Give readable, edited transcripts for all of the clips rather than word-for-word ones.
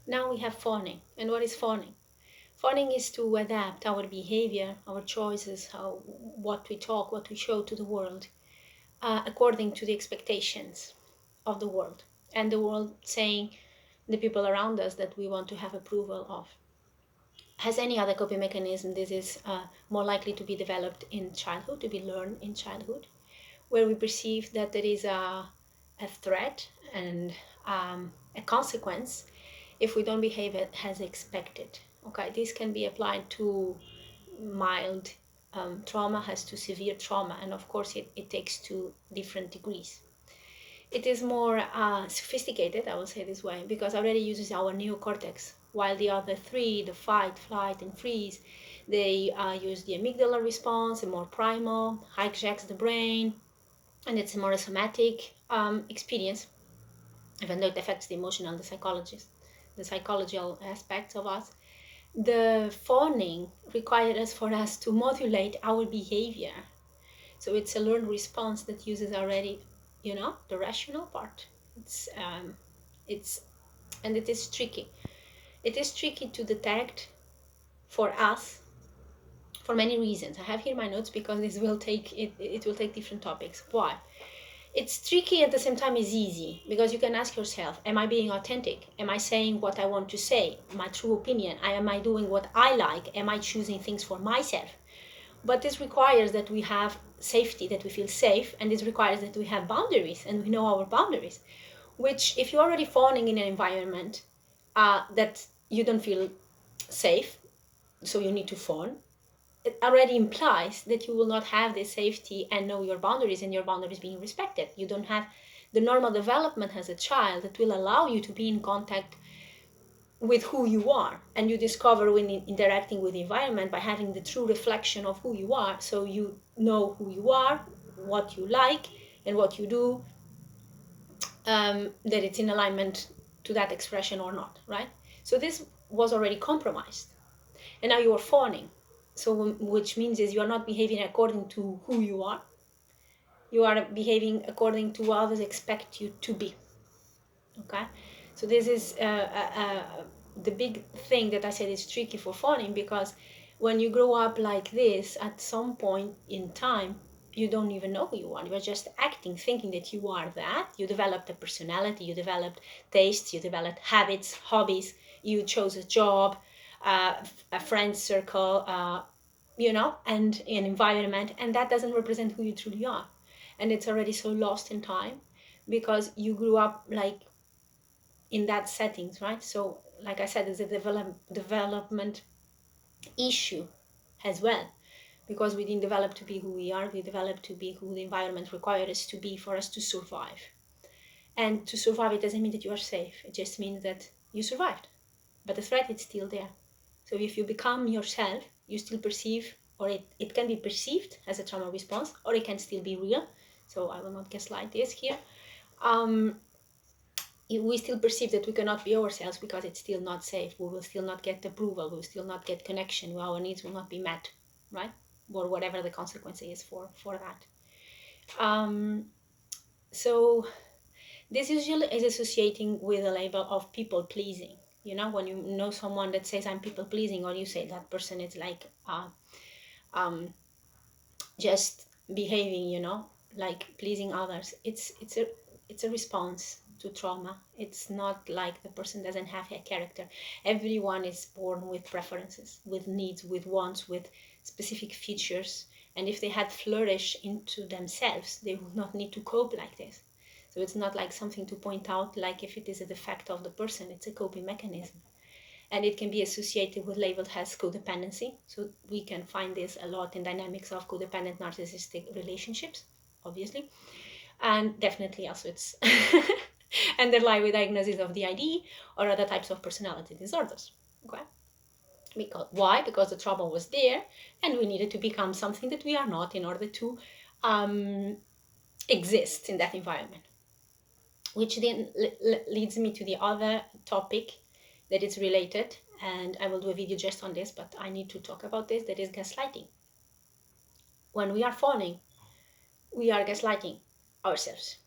Now we have fawning. And what is fawning? Fawning is to adapt our behavior, our choices, what we talk, what we show to the world, according to the expectations of the world. And the world saying the people around us that we want to have approval of. As any other coping mechanism, this is more likely to be developed in childhood, to be learned in childhood, where we perceive that there is a threat and a consequence if we don't behave as expected. Okay, this can be applied to mild trauma as to severe trauma, and of course it takes to different degrees. It is more sophisticated, I will say this way, because it already uses our neocortex, while the other three, the fight, flight, and freeze, they use the amygdala response, a more primal, hijacks the brain, and it's a more somatic experience, even though it affects the emotional, the psychological aspects of us. The fawning requires for us to modulate our behavior. So it's a learned response that uses already, the rational part. It's it's and it is tricky. It is tricky to detect for us for many reasons. I have here my notes because this will take it. It will take different topics. Why? It's tricky at the same time is easy, because you can ask yourself, am I being authentic? Am I saying what I want to say, my true opinion? Am I doing what I like? Am I choosing things for myself? But this requires that we have safety, that we feel safe, and this requires that we have boundaries and we know our boundaries, which if you're already fawning in an environment that you don't feel safe, so you need to fawn, it already implies that you will not have this safety and know your boundaries, and your boundaries being respected. You don't have the normal development as a child that will allow you to be in contact with who you are, and you discover when interacting with the environment by having the true reflection of who you are, so you know who you are, what you like, and what you do, that it's in alignment to that expression or not, right? So this was already compromised, and now you are fawning. So which means is you are not behaving according to who you are. You are behaving according to what others expect you to be. Okay, so this is the big thing that I said is tricky for fawning, because when you grow up like this, at some point in time, you don't even know who you are. You're just acting, thinking that you are that. You developed a personality, you developed tastes, you developed habits, hobbies, you chose a job, a friend circle, and an environment, and that doesn't represent who you truly are. And it's already so lost in time because you grew up like in that settings, right? So like I said, it's a development issue as well, because we didn't develop to be who we are. We developed to be who the environment required us to be for us to survive. And to survive, it doesn't mean that you are safe. It just means that you survived, but the threat is still there. So if you become yourself, you still perceive, or it can be perceived as a trauma response, or it can still be real. So I will not gaslight this here. We still perceive that we cannot be ourselves because it's still not safe. We will still not get approval. We will still not get connection. Our needs will not be met, right? Or whatever the consequence is for that. So this usually is associating with a label of people pleasing. When you know someone that says I'm people pleasing, or you say that person is like just behaving, like pleasing others. It's a response to trauma. It's not like the person doesn't have a character. Everyone is born with preferences, with needs, with wants, with specific features, and if they had flourished into themselves, they would not need to cope like this. So it's not like something to point out, like if it is a defect of the person. It's a coping mechanism, and it can be associated with labeled as codependency. So we can find this a lot in dynamics of codependent narcissistic relationships, obviously, and definitely also it's underlie with diagnosis of DID or other types of personality disorders. Okay, why? Because the trauma was there, and we needed to become something that we are not in order to exist in that environment. Which then leads me to the other topic that is related, and I will do a video just on this, but I need to talk about this, that is gaslighting. When we are fawning, we are gaslighting ourselves.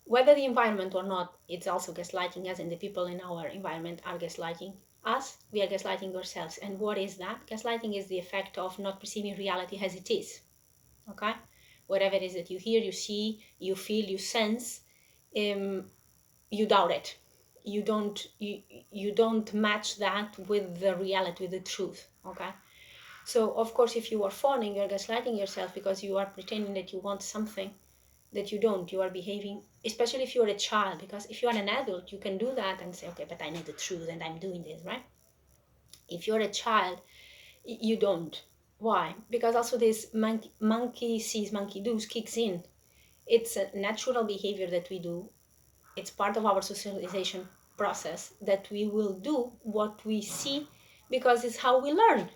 whether the environment or not, it's also gaslighting us, and the people in our environment are gaslighting us. We are gaslighting ourselves. And what is that? Gaslighting is the effect of not perceiving reality as it is. Okay? Whatever it is that you hear, you see, you feel, you sense, you doubt it. You don't match that with the reality, with the truth. Okay? So of course, if you are fawning, you're gaslighting yourself because you are pretending that you want something that you don't. You are behaving, especially if you're a child, because if you are an adult, you can do that and say, okay, but I know the truth and I'm doing this, right? If you're a child, you don't. Why? Because also this monkey sees, monkey does kicks in. It's a natural behavior that we do. It's part of our socialization process that we will do what we see because it's how we learn.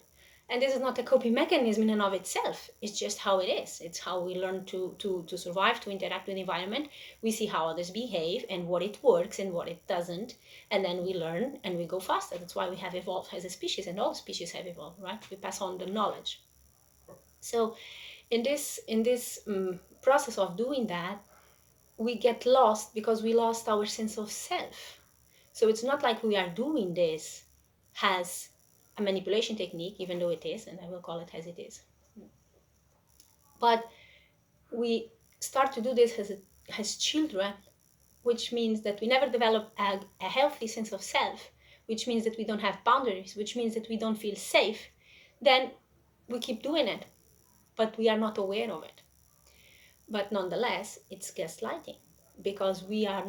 And this is not a coping mechanism in and of itself. It's just how it is. It's how we learn to survive, to interact with the environment. We see how others behave and what it works and what it doesn't. And then we learn and we go faster. That's why we have evolved as a species, and all species have evolved, right? We pass on the knowledge. So in this process of doing that, we get lost because we lost our sense of self. So it's not like we are doing this as a manipulation technique, even though it is, and I will call it as it is. But we start to do this as children, which means that we never develop a healthy sense of self, which means that we don't have boundaries, which means that we don't feel safe. Then we keep doing it, but we are not aware of it. But nonetheless, it's gaslighting because we are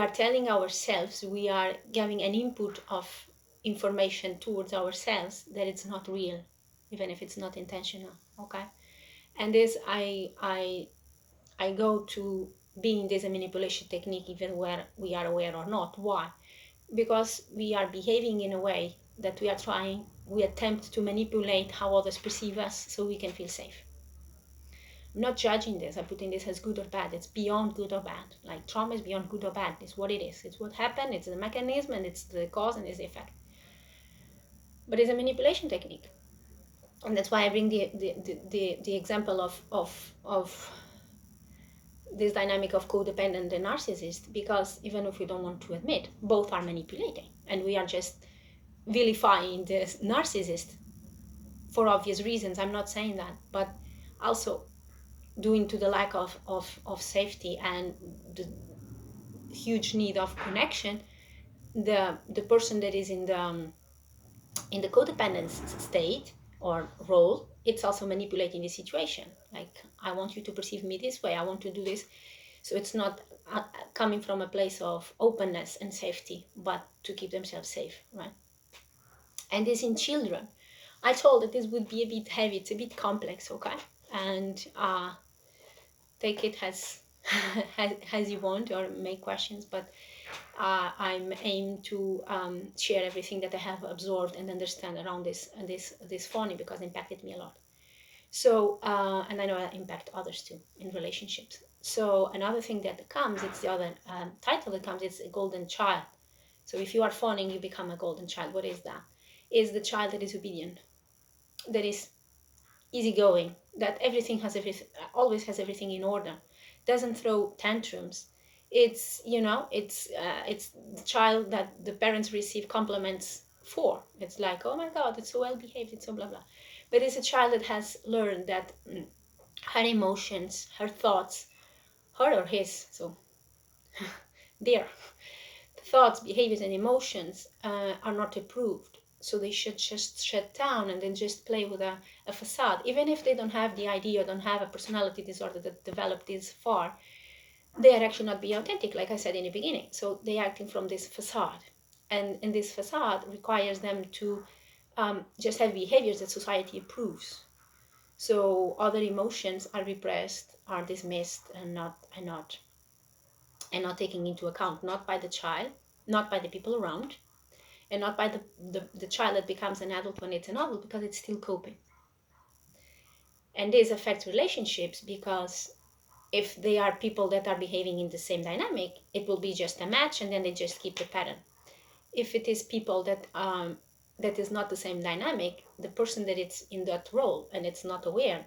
telling ourselves, we are giving an input of information towards ourselves that it's not real, even if it's not intentional. Okay. And this I go to being this a manipulation technique even where we are aware or not. Why? Because we are behaving in a way that we attempt to manipulate how others perceive us so we can feel safe. I'm not judging this. I'm putting this as good or bad. It's beyond good or bad. Like trauma is beyond good or bad. It's what it is. It's what happened. It's the mechanism, and it's the cause, and it's the effect. But it's a manipulation technique, and that's why I bring the example of this dynamic of codependent and narcissist, because even if we don't want to admit, both are manipulating, and we are just vilifying this narcissist for obvious reasons. I'm not saying that, but also due to the lack of safety and the huge need of connection, the person that is in the codependence state or role, it's also manipulating the situation. Like, I want you to perceive me this way, I want to do this. So it's not coming from a place of openness and safety, but to keep themselves safe, right? And this in children, I told that this would be a bit heavy, it's a bit complex, okay? And take it as you want, or make questions, but I'm aimed to share everything that I have absorbed and understand around this Fawning, because it impacted me a lot. So and I know I impact others too in relationships. So another thing that comes, it's the other title that comes, it's a golden child. So if you are Fawning, you become a golden child. What is that? Is the child that is obedient, that is easygoing, that always has everything in order, doesn't throw tantrums. It's, it's the child that the parents receive compliments for. It's like, oh my God, it's so well behaved, it's so blah blah. But it's a child that has learned that her emotions, her thoughts, her or his, so their thoughts, behaviors, and emotions are not approved. So they should just shut down and then just play with a facade. Even if they don't have the idea, don't have a personality disorder that developed this far, they are actually not being authentic, like I said in the beginning. So they are acting from this facade. And this facade requires them to just have behaviors that society approves. So other emotions are repressed, are dismissed, and not taken into account, not by the child, not by the people around, and not by the child that becomes an adult when it's an adult, because it's still coping. And this affects relationships, because if they are people that are behaving in the same dynamic, it will be just a match, and then they just keep the pattern. If it is people that is not the same dynamic, the person that it's in that role and it's not aware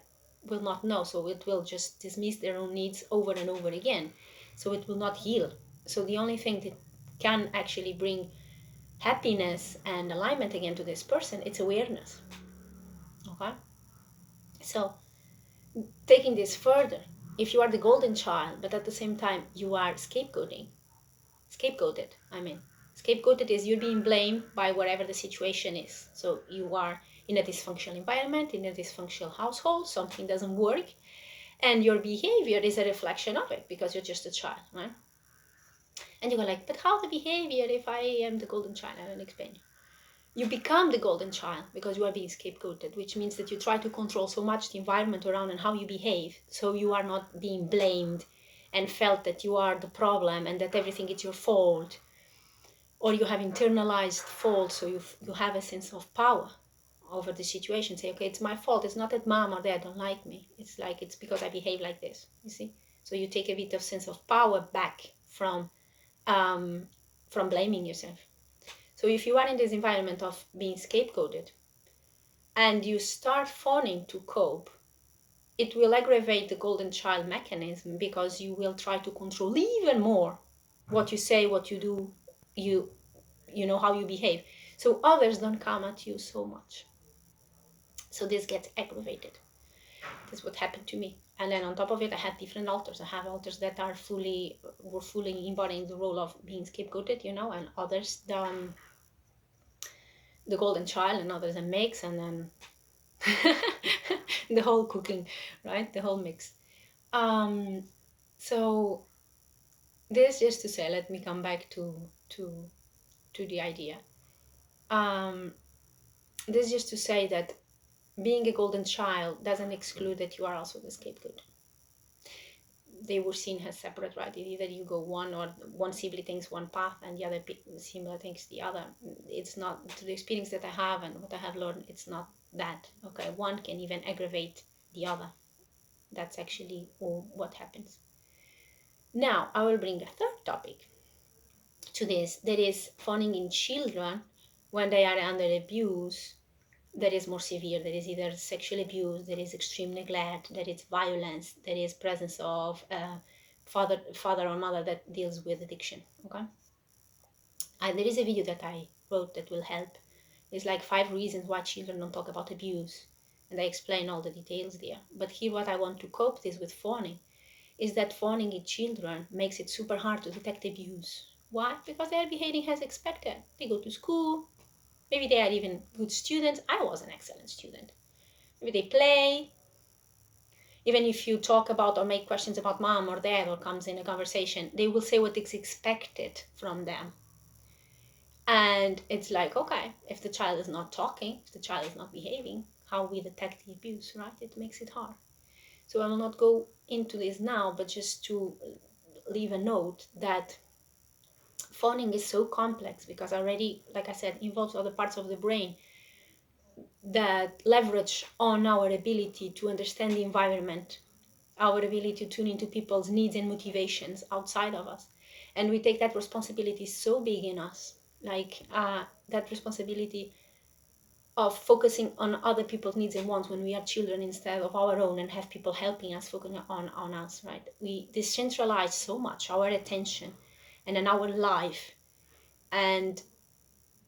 will not know, so it will just dismiss their own needs over and over again. So it will not heal. So the only thing that can actually bring happiness and alignment again to this person, it's awareness. Okay? So taking this further, if you are the golden child, but at the same time you are scapegoated, scapegoated is you're being blamed by whatever the situation is. So you are in a dysfunctional environment, in a dysfunctional household, something doesn't work, and your behavior is a reflection of it because you're just a child, right? And you go like, but how the behavior if I am the golden child? I don't explain. You become the golden child because you are being scapegoated, which means that you try to control so much the environment around and how you behave, so you are not being blamed and felt that you are the problem and that everything is your fault, or you have internalized fault, so you have a sense of power over the situation. Say, okay, it's my fault. It's not that mom or dad don't like me. It's like it's because I behave like this. You see, so you take a bit of sense of power back um, from blaming yourself. So if you are in this environment of being scapegoated and you start fawning to cope, it will aggravate the golden child mechanism because you will try to control even more what you say, what you do, you you know how you behave. So others don't come at you so much. So this gets aggravated. That's what happened to me. And then on top of it, I had different alters. I have alters that were fully embodying the role of being scapegoated, and others the golden child, and others a mix, and then the whole cooking, right? The whole mix. Um, so this just to say, let me come back to the idea. Um, this just to say that being a golden child doesn't exclude that you are also the scapegoat. They were seen as separate, right? Either you go one sibling thinks one path and the other similar thinks the other. It's not, to the experience that I have and what I have learned, it's not that. Okay, one can even aggravate the other. That's actually what happens. Now, I will bring a third topic to this, that is fawning in children when they are under abuse. That is more severe. There is either sexual abuse, there is extreme neglect, there is violence, there is presence of father or mother that deals with addiction. Okay, and there is a video that I wrote that will help. It's like 5 reasons why children don't talk about abuse, and I explain all the details there. But here, what I want to cope this with fawning is that fawning in children makes it super hard to detect abuse. Why? Because they are behaving as expected. They go to school. Maybe they are even good students. I was an excellent student. Maybe they play. Even if you talk about or make questions about mom or dad or comes in a conversation, they will say what is expected from them. And it's like, okay, if the child is not talking, if the child is not behaving, how we detect the abuse, right? It makes it hard. So I will not go into this now, but just to leave a note that fawning is so complex because already, like I said, involves other parts of the brain that leverage on our ability to understand the environment, our ability to tune into people's needs and motivations outside of us. And we take that responsibility so big in us, like that responsibility of focusing on other people's needs and wants when we are children instead of our own, and have people helping us focus on us, right? We decentralize so much our attention and in our life. And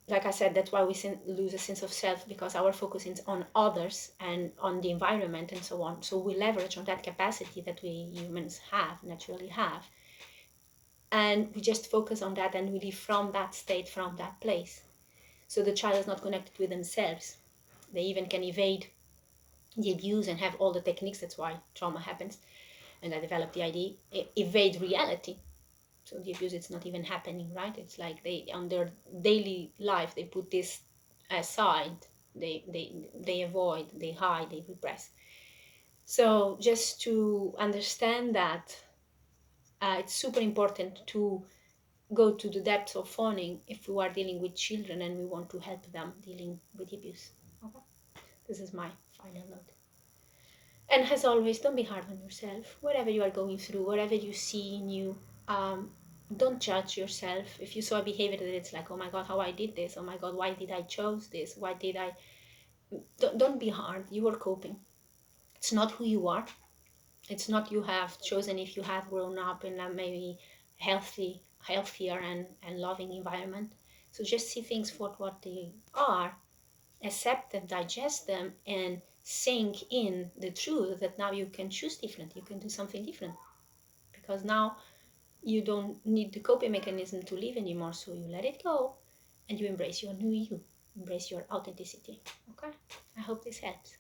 like I said, that's why we lose a sense of self, because our focus is on others and on the environment and so on. So we leverage on that capacity that we humans naturally have. And we just focus on that and we live from that state, from that place. So the child is not connected with themselves. They even can evade the abuse and have all the techniques. That's why trauma happens. And I developed the idea, evade reality. So the abuse, it's not even happening, right? It's like they, on their daily life, they put this aside. They avoid, they hide, they repress. So just to understand that, it's super important to go to the depths of fawning if we are dealing with children and we want to help them dealing with abuse. Okay? This is my final note. And as always, don't be hard on yourself. Whatever you are going through, whatever you see in you, don't judge yourself. If you saw a behavior that it's like, oh my God, how I did this. Oh my God, why did I chose this? Why did I? Don't be hard. You are coping. It's not who you are. It's not you have chosen if you had grown up in a maybe healthier and loving environment. So just see things for what they are, accept them, digest them, and sink in the truth that now you can choose different. You can do something different because now you don't need the coping mechanism to live anymore. So you let it go and you embrace your new you, embrace your authenticity. Okay? I hope this helps.